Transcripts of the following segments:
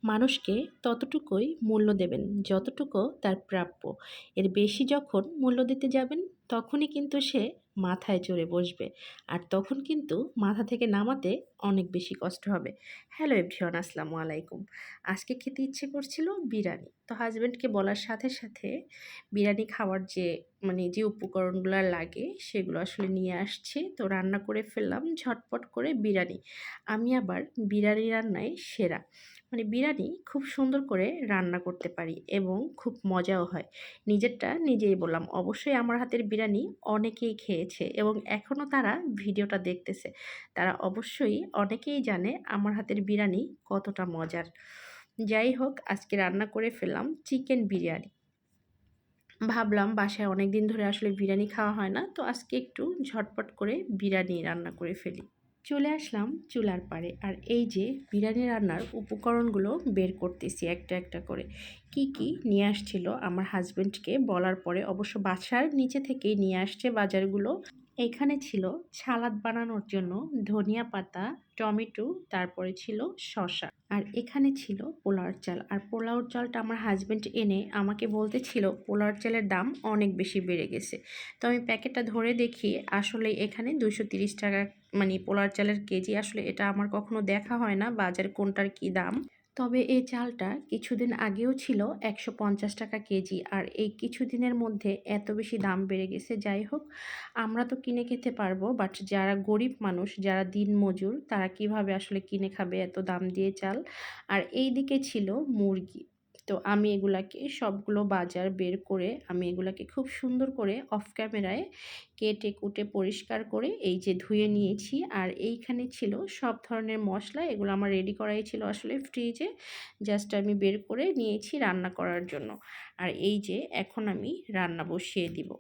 মানুষকে ততটুকুই মূল্য দেবেন যতটুকু তার প্রাপ্য। এর বেশি যখন মূল্য দিতে যাবেন তখনই কিন্তু সে মাথায় চড়ে বসবে। আর তখন কিন্তু মাথা থেকে নামাতে অনেক বেশি কষ্ট হবে। হ্যালো এভরিওয়ান, আসসালামু আলাইকুম। আজকে খেতে ইচ্ছে করছিল বিরিয়ানি। তো হাজব্যান্ডকে বলার সাথে সাথে বিরিয়ানি খাওয়ার যে উপকরণগুলো লাগে সেগুলো আসলে নিয়ে আসছি। তো রান্না করে ফেললাম ঝটপট করে বিরিয়ানি। আমি আবার বিরিয়ানি রান্নায় সেরা। বিরিয়ানি খুব সুন্দর করে রান্না করতে পারি এবং খুব মজাও হয়। নিজেরটা নিজেই বললাম। অবশ্যই আমার হাতের বিরিয়ানি অনেকেই খেয়েছে এবং এখনও তারা ভিডিওটা দেখতেছে। তারা অবশ্যই অনেকেই জানে আমার হাতের বিরিয়ানি কতটা মজার। যাই হোক, আজকে রান্না করে ফেললাম চিকেন বিরিয়ানি। ভাবলাম বাসায় অনেক দিন ধরে আসলে বিরিয়ানি খাওয়া হয় না, তো আজকে একটু ঝটপট করে বিরিয়ানি রান্না করে ফেলি। চলে আসলাম চুলার পাড়ে, আর এই যে বিরিয়ানি রান্নার উপকরণগুলো বের করতেছি একটা একটা করে। কি কি নিয়ে আসছিল আমার হাজব্যান্ডকে বলার পরে অবশ্য বাসার নিচে থেকেই নিয়ে আসছে বাজারগুলো। এখানে ছিল সালাদ বানানোর জন্য ধনিয়া পাতা, টমেটো, তারপরে ছিল শসা। আর এখানে ছিল পোলাওর চাল। আর পোলাওর চালটা আমার হাজব্যান্ড এনে আমাকে বলতেছিল পোলাওর চালের দাম অনেক বেশি বেড়ে গেছে। তো আমি প্যাকেটটা ধরে দেখি আসলে এখানে 230 টাকা, পোলাওর চালের কেজি। আসলে এটা আমার কখনো দেখা হয় না বাজারে কোনটার কি দাম। তবে এই চালটা কিছুদিন আগেও ছিল 150 টাকা কেজি, আর এই কিছুদিনের মধ্যে এত বেশি দাম বেড়ে গেছে। যাই হোক, আমরা তো কিনে খেতে পারবো, বাট যারা গরিব মানুষ, যারা দিনমজুর, তারা কিভাবে আসলে কিনে খাবে এত দাম দিয়ে চাল। আর এই দিকে ছিল মুরগি। তো আমি এগুলাকে সবগুলো বাজার বের করে আমি এগুলাকে খুব সুন্দর করে অফ ক্যামেরায় কেটে কুটে পরিষ্কার করে এই যে ধুয়ে নিয়েছি। আর এইখানে ছিল সব ধরনের মশলা, এগুলো আমার রেডি করাই ছিল আসলে ফ্রিজে। জাস্ট আমি বের করে নিয়েছি রান্না করার জন্য। আর এই যে এখন আমি রান্না বসিয়ে দিব।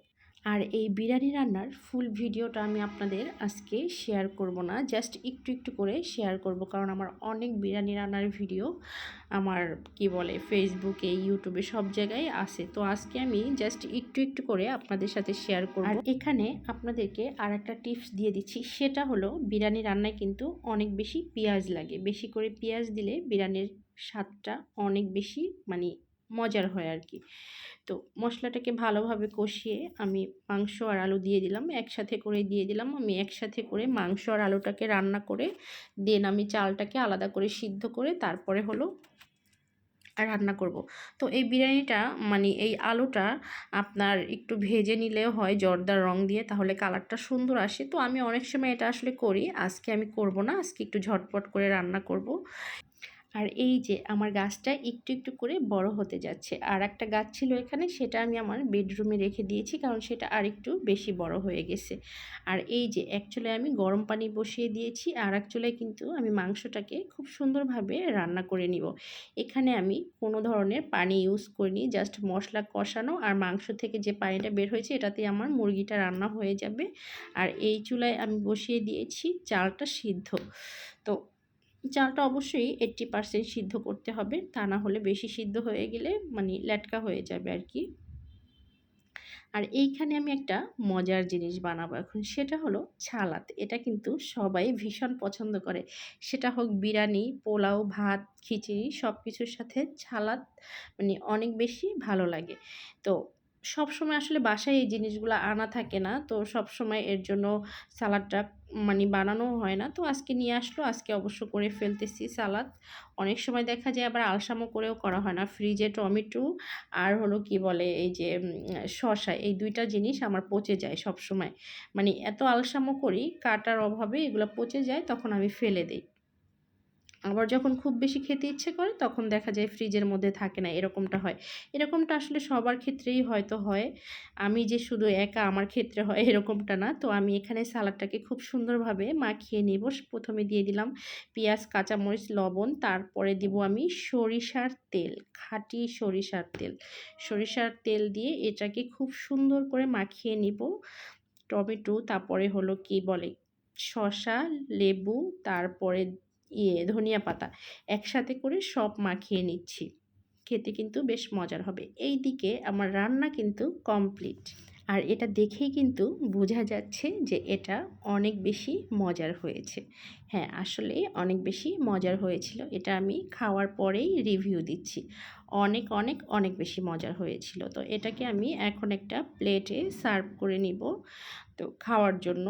আর এই বিরিয়ানি রান্নার ফুল ভিডিওটা আমি আপনাদের আজকে শেয়ার করব না, জাস্ট একটু একটু করে শেয়ার করব, কারণ আমার অনেক বিরিয়ানি রান্নার ভিডিও আমার ফেসবুকে, ইউটিউবে সব জায়গায় আছে। তো আজকে আমি জাস্ট একটু একটু করে আপনাদের সাথে শেয়ার করব। আর এখানে আপনাদেরকে আর একটা টিপস দিয়ে দিচ্ছি, সেটা হলো বিরিয়ানি রান্নায় কিন্তু অনেক বেশি পেঁয়াজ লাগে। বেশি করে পেঁয়াজ দিলে বিরিয়ানির স্বাদটা অনেক বেশি মজার হয় আর কি। তো মশলাটাকে ভালোভাবে কষিয়ে আমি মাংস আর আলু দিয়ে দিলাম, একসাথে করে দিয়ে দিলাম। আমি একসাথে করে মাংস আর আলুটাকে রান্না করে দেন আমি চালটাকে আলাদা করে সিদ্ধ করে তারপরে রান্না করব। তো এই বিরিয়ানিটা এই আলুটা আপনার একটু ভেজে নিলেও হয় জর্দার রং দিয়ে, তাহলে কালারটা সুন্দর আসে। তো আমি অনেক সময় এটা আসলে করি, আজকে আমি করব না, আজকে একটু ঝটপট করে রান্না করব। আর এই যে আমার গাছটা একটু একটু করে বড় হতে যাচ্ছে। আর একটা গাছ ছিল এখানে, সেটা আমি আমার বেডরুমে রেখে দিয়েছি, কারণ সেটা আর একটু বেশি বড় হয়ে গেছে। আর এই যে এক চুলায় আমি গরম পানি বসিয়ে দিয়েছি, আর এক চুলায় কিন্তু আমি মাংসটাকে খুব সুন্দরভাবে রান্না করে নিব। এখানে আমি কোনো ধরনের পানি ইউজ করিনি, জাস্ট মশলা কষানো আর মাংস থেকে যে পানিটা বের হয়েছে এটাতে আমার মুরগিটা রান্না হয়ে যাবে। আর এই চুলায় আমি বসিয়ে দিয়েছি চালটা সিদ্ধ। তো চালটা অবশ্যই 80% সিদ্ধ করতে হবে, তা না হলে বেশি সিদ্ধ হয়ে গেলে ল্যাটকা হয়ে যাবে আর কি। আর এইখানে আমি একটা মজার জিনিস বানাবো এখন, সেটা হলো ছালাদ। এটা কিন্তু সবাই ভীষণ পছন্দ করে, সেটা হোক বিরিয়ানি, পোলাও, ভাত, খিচুড়ি, সব কিছুর সাথে ছালাদ অনেক বেশি ভালো লাগে। তো সবসময় আসলে বাসায় এই জিনিসগুলো আনা থাকে না, তো সবসময় এর জন্য সালাদটা বানানো হয় না। তো আজকে নিয়ে আসলো, আজকে অবশ্য করে ফেলতেছি সালাদ। অনেক সময় দেখা যায় আবার আলসামো করেও করা হয় না। ফ্রিজে টমেটো আর এই যে শসা, এই ২টা জিনিস আমার পচে যায় সবসময়। এত আলসামো করি, কাটার অভাবে এগুলো পচে যায়, তখন আমি ফেলে দেই। আবার যখন খুব বেশি খেতে ইচ্ছে করে তখন দেখা যায় ফ্রিজের মধ্যে থাকে না, এরকমটা হয়। এরকমটা আসলে সবার ক্ষেত্রেই হয়তো হয়। আমি যে শুধু একা আমার ক্ষেত্রে হয় এরকমটা না। তো আমি এখানে সালাডটাকে খুব সুন্দরভাবে মাখিয়ে নিব। প্রথমে দিয়ে দিলাম পেঁয়াজ, কাঁচামরিচ, লবণ, তারপরে দিব আমি সরিষার তেল, খাঁটি সরিষার তেল। সরিষার তেল দিয়ে এটাকে খুব সুন্দর করে মাখিয়ে নিব। টমেটো, তারপরে শসা, লেবু, তারপরে ধনিয়া পাতা একসাথে করে সব মাখিয়ে নিচ্ছি। খেতে কিন্তু বেশ মজার হবে। এইদিকে আমার রান্না কিন্তু কমপ্লিট। আর এটা দেখেই কিন্তু বোঝা যাচ্ছে যে এটা অনেক বেশি মজার হয়েছে। হ্যাঁ, আসলেই অনেক বেশি মজার হয়েছিল। এটা আমি খাওয়ার পরেই রিভিউ দিচ্ছি। অনেক, অনেক, অনেক বেশি মজার হয়েছিল। তো এটাকে আমি এখন একটা প্লেটে সার্ভ করে নিব তো খাওয়ার জন্য।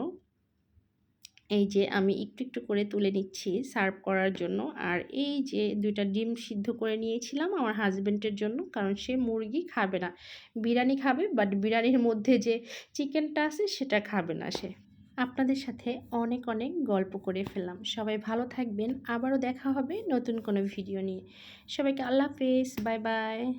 এই যে আমি একটু, একটু করে তুলে নিচ্ছি সার্ভ করার জন্য। আর এই যে ২ টা ডিম সিদ্ধ করে নিয়েছিলাম আমার হাসব্যান্ডের জন্য। কারণ সে মুরগি খাবে না। বিরিয়ানি খাবে বাট বিরিয়ানির মধ্যে যে চিকেনটা আছে সেটা খাবে না সে। আপনাদের সাথে অনেক, অনেক গল্প করে ফেললাম। সবাই ভালো থাকবেন। আবারও দেখা হবে নতুন কোনো ভিডিও নিয়ে। সবাইকে আল্লাহ হাফেজ। Bye, by.